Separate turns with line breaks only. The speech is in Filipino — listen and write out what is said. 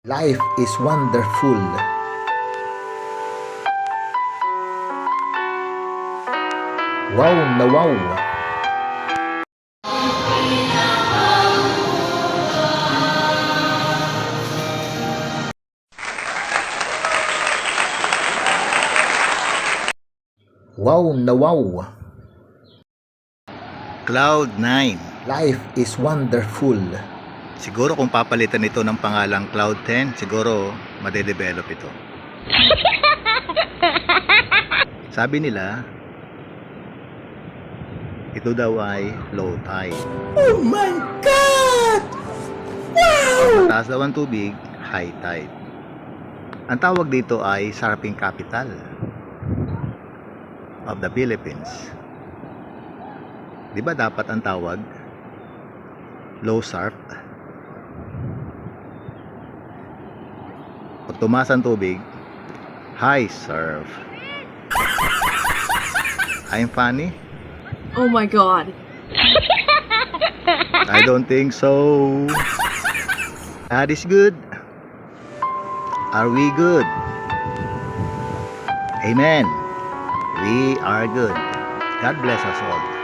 Life is wonderful. Wow na wow. Wow na wow.
Cloud9.
Life is wonderful.
Siguro kung papalitan ito ng pangalang Cloud10, siguro madedevelop ito. Sabi nila, ito daw ay low tide.
Oh my God!
Wow! Mataas daw ang tubig, high tide. Ang tawag dito ay surfing capital of the Philippines. Di ba dapat ang tawag low surf? Pag tumaas ang tubig, high surf. I'm funny?
Oh my god.
I don't think so. That is good. Are we good? Amen. We are good. God bless us all.